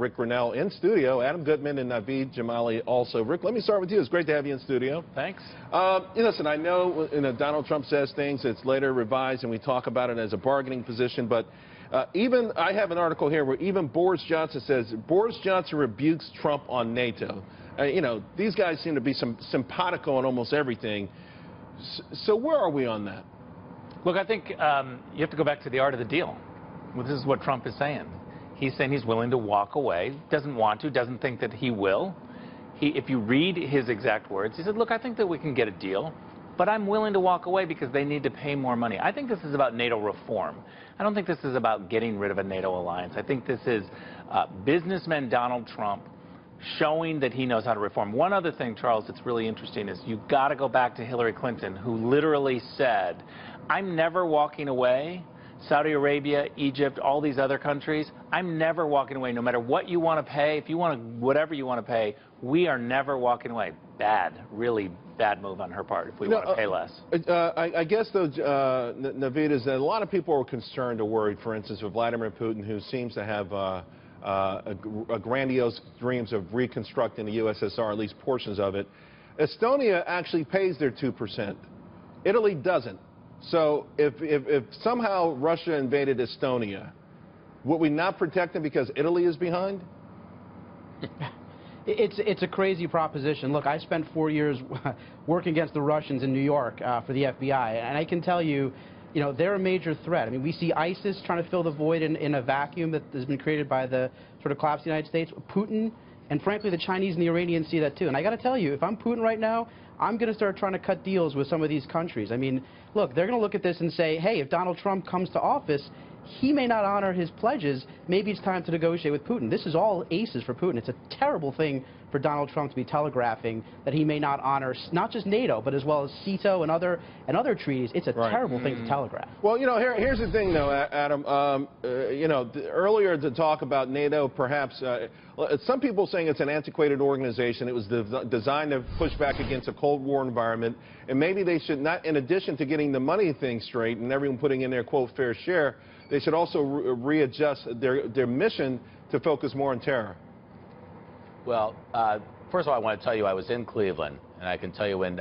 Rick Grenell in studio, Adam Goodman and Naveed Jamali also. Rick, let me start with you. It's great to have you in studio. Thanks. Listen, I know Donald Trump says things, it's later revised, and we talk about it as a bargaining position, but even I have an article here where even Boris Johnson says, Boris Johnson rebukes Trump on NATO. These guys seem to be simpatico on almost everything. So where are we on that? Look, I think you have to go back to the art of the deal. Well, this is what Trump is saying. He's saying he's willing to walk away, doesn't want to, doesn't think that he will. If you read his exact words, he said, look, I think that we can get a deal, but I'm willing to walk away because they need to pay more money. I think this is about NATO reform. I don't think this is about getting rid of a NATO alliance. I think this is businessman Donald Trump showing that he knows how to reform. One other thing, Charles, that's really interesting is you've got to go back to Hillary Clinton, who literally said, I'm never walking away. Saudi Arabia, Egypt, all these other countries, I'm never walking away. No matter what you want to pay, if you want to, whatever you want to pay, we are never walking away. Bad, really bad move on her part if we want to pay less. I guess, though, Naveed, is that a lot of people are concerned or worried, for instance, with Vladimir Putin, who seems to have grandiose dreams of reconstructing the USSR, at least portions of it. Estonia actually pays their 2%. Italy doesn't. So if somehow Russia invaded Estonia, would we not protect them because Italy is behind? It's a crazy proposition. Look, I spent 4 years working against the Russians in New York for the FBI, and I can tell you, they're a major threat. I mean, we see ISIS trying to fill the void in a vacuum that has been created by the sort of collapse of the United States. Putin, and frankly, the Chinese and the Iranians see that too. And I got to tell you, if I'm Putin right now, I'm going to start trying to cut deals with some of these countries. I mean, look, they're going to look at this and say, hey, if Donald Trump comes to office, he may not honor his pledges. Maybe it's time to negotiate with Putin. This is all aces for Putin. It's a terrible thing for Donald Trump to be telegraphing that he may not honor not just NATO, but as well as CETO and other treaties. It's a terrible thing to telegraph. Well, here's the thing, though, Adam. Earlier to talk about NATO, perhaps some people saying it's an antiquated organization. It was designed to push back against a Cold War environment, and maybe they should not, in addition to getting the money thing straight and everyone putting in their quote fair share, they should also readjust their mission to focus more on terror. Well, first of all, I want to tell you I was in Cleveland, and I can tell you when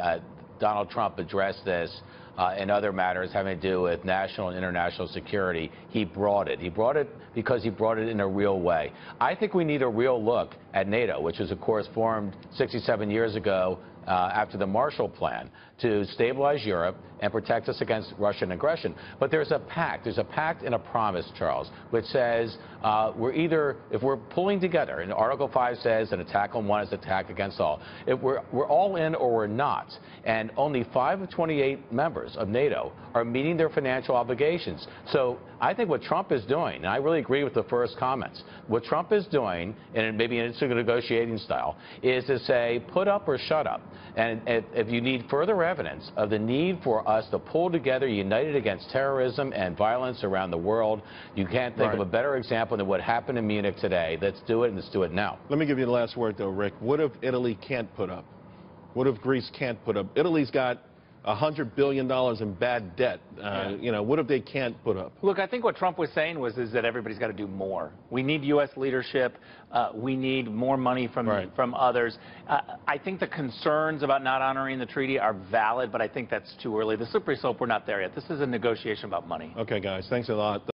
Donald Trump addressed this and other matters having to do with national and international security, he brought it. He brought it because he brought it in a real way. I think we need a real look at NATO, which was, of course, formed 67 years ago after the Marshall Plan to stabilize Europe and protect us against Russian aggression. But there's a pact and a promise, Charles, which says if we're pulling together, and Article 5 says an attack on one is an attack against all. If we're all in or we're not. And only 5 of 28 members of NATO are meeting their financial obligations. So I think what Trump is doing, and I really agree with the first comments, what Trump is doing, and maybe in a negotiating style, is to say put up or shut up. And if you need further evidence of the need for us to pull together, united against terrorism and violence around the world, you can't think of a better example than what happened in Munich today. Let's do it, and let's do it now. Let me give you the last word, though, Rick. What if Italy can't put up? What if Greece can't put up? Italy's got $100 billion in bad debt. What if they can't put up? Look, I think what Trump was saying is that everybody's got to do more. We need U.S. leadership. We need more money from others. I think the concerns about not honoring the treaty are valid, but I think that's too early. The slippery slope, we're not there yet. This is a negotiation about money. Okay, guys, thanks a lot.